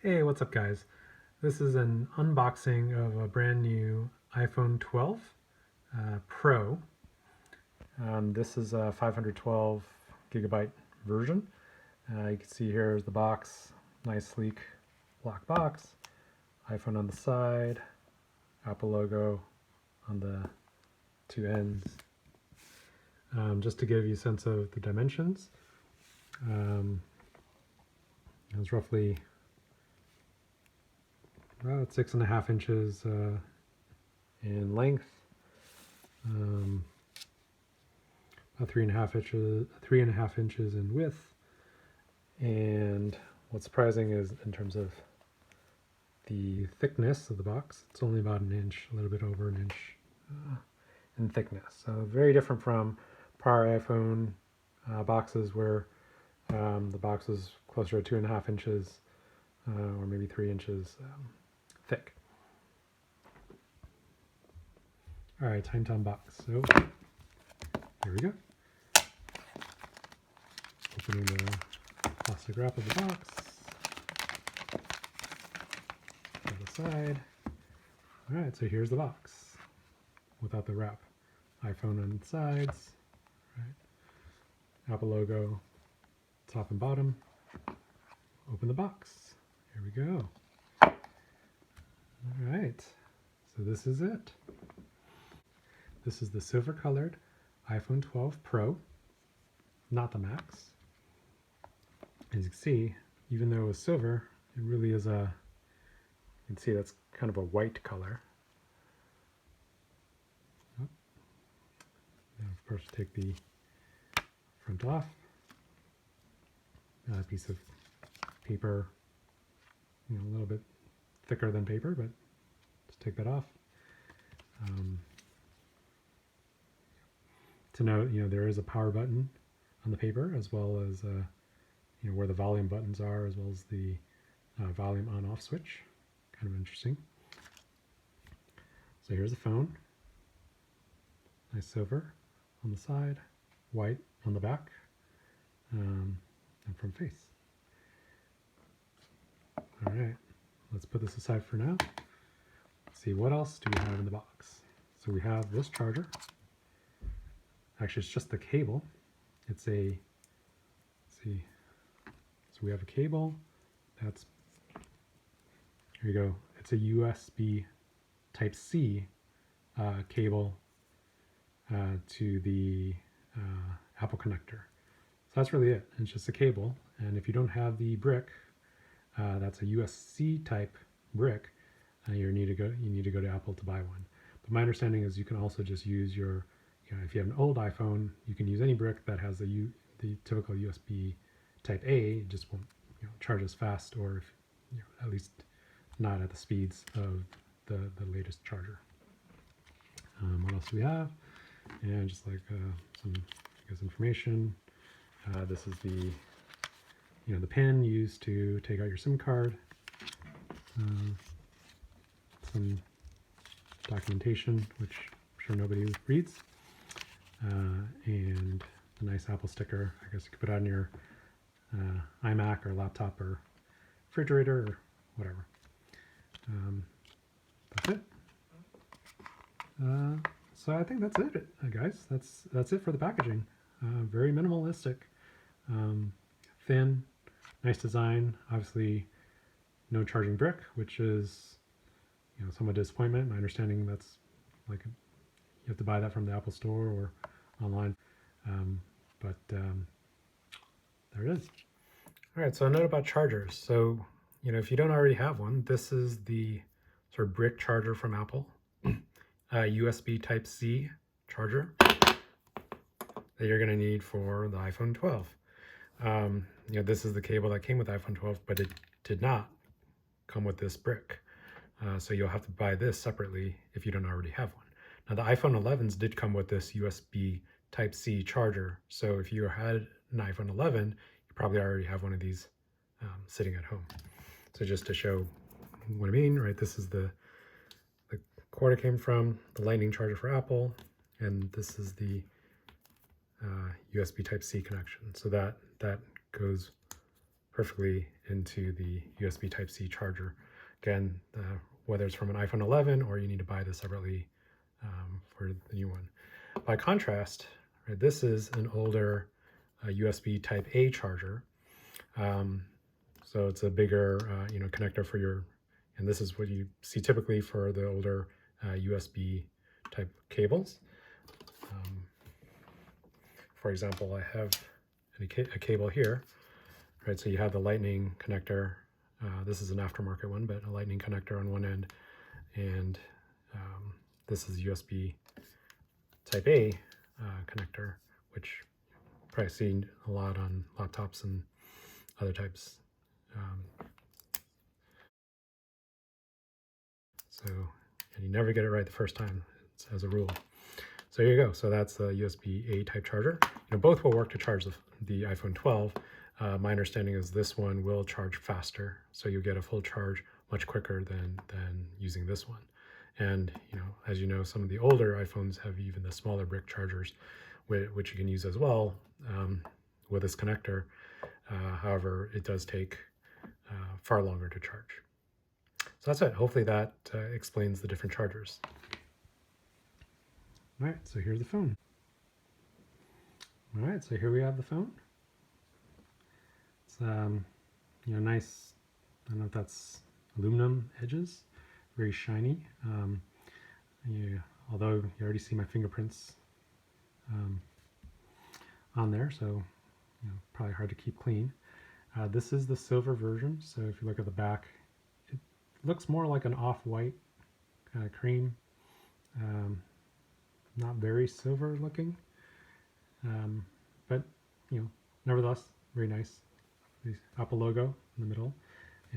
Hey, what's up guys? This is an unboxing of a brand new iPhone 12 Pro. This is a 512 gigabyte version. You can see here is the box, nice sleek black box, iPhone on the side, Apple logo on the two ends. Just to give you a sense of the dimensions, it's roughly about 6.5 inches in length, about 3.5 inches in width. And what's surprising is in terms of the thickness of the box, it's only about an inch, a little bit over an inch in thickness. So very different from prior iPhone boxes where the box was closer to 2.5 inches or maybe 3 inches thick. All right, time to unbox. So here we go. Opening the plastic wrap of the box. On the side. All right, so here's the box without the wrap. iPhone on the sides, right? Apple logo, top and bottom. Open the box. Here we go. All right, so this is it. This is the silver colored iPhone 12 Pro, not the Max. As you can see, even though it was silver, it really is you can see that's kind of a white color. Oh. And of course, take the front off. A piece of paper, a little bit thicker than paper, but just take that off. To note, there is a power button on the paper, as well as where the volume buttons are, as well as the volume on-off switch. Kind of interesting. So here's the phone. Nice silver on the side, white on the back, and front face. All right, let's put this aside for now. Let's see, what else do we have in the box? So we have this charger. Actually, it's just the cable. It's a, let's see, so we have a cable. That's, here you go. It's a USB Type-C cable to the Apple connector. So that's really it. It's just a cable. And if you don't have the brick, that's a USB-C type brick, you need to go to Apple to buy one. But my understanding is you can also just use your, if you have an old iPhone, you can use any brick that has the typical USB Type A. It just won't charge as fast, or if, at least not at the speeds of the latest charger. What else do we have? And just like some information. This is the the pin used to take out your SIM card. Some documentation, which I'm sure nobody reads. And a nice Apple sticker. I guess you could put on your iMac or laptop or refrigerator or whatever. That's it. So I think that's it, guys. That's it for the packaging. Very minimalistic, thin, nice design. Obviously, no charging brick, which is somewhat disappointment. My understanding that's like you have to buy that from the Apple Store or online. But there it is. All right, so a note about chargers. So, if you don't already have one, this is the sort of brick charger from Apple, USB Type-C charger that you're going to need for the iPhone 12. This is the cable that came with iPhone 12, but it did not come with this brick. So you'll have to buy this separately if you don't already have one. Now, the iPhone 11s did come with this USB Type-C charger. So if you had an iPhone 11, you probably already have one of these sitting at home. So just to show what I mean, right? This is the cord it came from, the lightning charger for Apple, and this is the USB Type-C connection. So that goes perfectly into the USB Type-C charger. Again, whether it's from an iPhone 11 or you need to buy this separately for the new one. By contrast, right, this is an older USB Type-A charger. So it's a bigger connector for your, and this is what you see typically for the older USB type cables. For example, I have a cable here, right? So you have the lightning connector. This is an aftermarket one, but a lightning connector on one end, and this is USB Type A connector, which you've probably seen a lot on laptops and other types. And you never get it right the first time, as a rule. So here you go. So that's the USB-A type charger. Both will work to charge the iPhone 12. My understanding is this one will charge faster, so you'll get a full charge much quicker than using this one. And as you know, some of the older iPhones have even the smaller brick chargers, which you can use as well with this connector. However, it does take far longer to charge. So that's it. Hopefully that explains the different chargers. All right, so here's the phone. All right, so here we have the phone. It's nice. I don't know if that's aluminum edges, very shiny. Although you already see my fingerprints on there, so probably hard to keep clean. This is the silver version, so if you look at the back, it looks more like an off-white kind of cream. Not very silver looking, but nevertheless very nice. The Apple logo in the middle,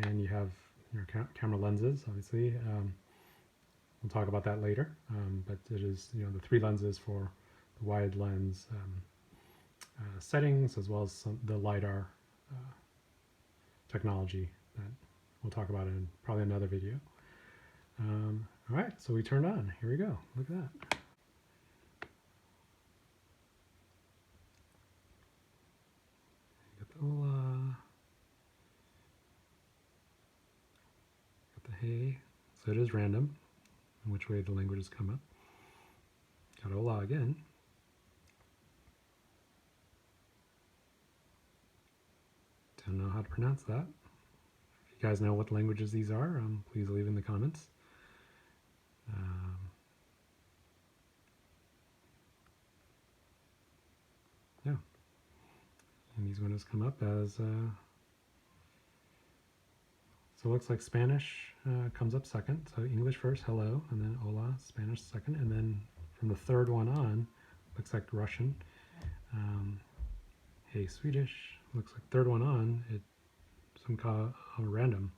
and you have your camera lenses. Obviously, we'll talk about that later. But it is the 3 lenses for the wide lens settings, as well as the LiDAR technology that we'll talk about in probably another video. All right, so we turned on. Here we go. Look at that. Got the hola. Got the hey. So it is random in which way the languages come up. Got hola again. Don't know how to pronounce that. If you guys know what languages these are, please leave in the comments. Yeah, and these windows come up as so it looks like Spanish comes up second. So English first, hello, and then hola, Spanish second, and then from the third one on, looks like Russian. Hey, Swedish. Looks like third one on, it some kind of random.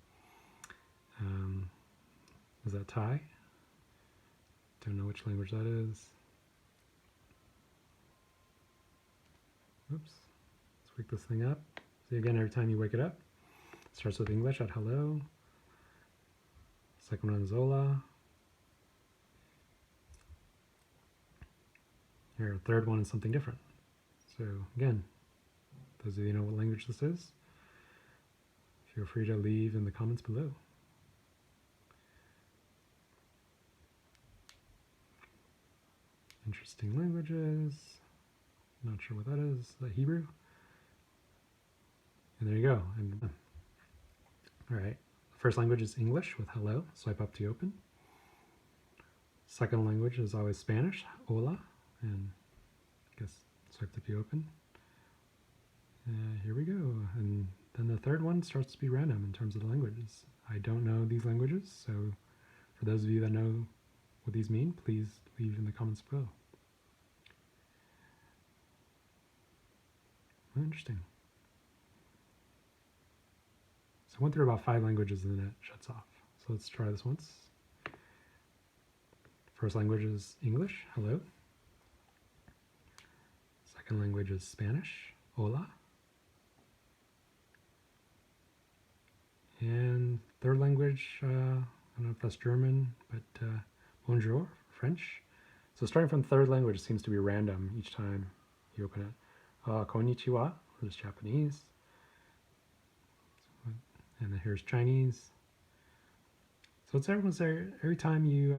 Is that Thai? Don't know which language that is. Oops. Let's wake this thing up. See, again, every time you wake it up, it starts with English at hello. Second one is hola. Here, third one is something different. So again, those of you who know what language this is, feel free to leave in the comments below. Interesting languages. Not sure what that is. Is that Hebrew? And there you go. And all right. First language is English with hello. Swipe up to open. Second language is always Spanish. Hola. And I guess swipe up to open. Here we go. And then the third one starts to be random in terms of the languages. I don't know these languages, so for those of you that know what these mean, please leave in the comments below. Interesting. So I went through about 5 languages and then it shuts off. So let's try this once. First language is English, hello. Second language is Spanish, hola. And third language, I don't know if that's German, but bonjour, French. So starting from third language, it seems to be random each time you open it. Konnichiwa, which is Japanese. here's Chinese. So it's everyone's there every time you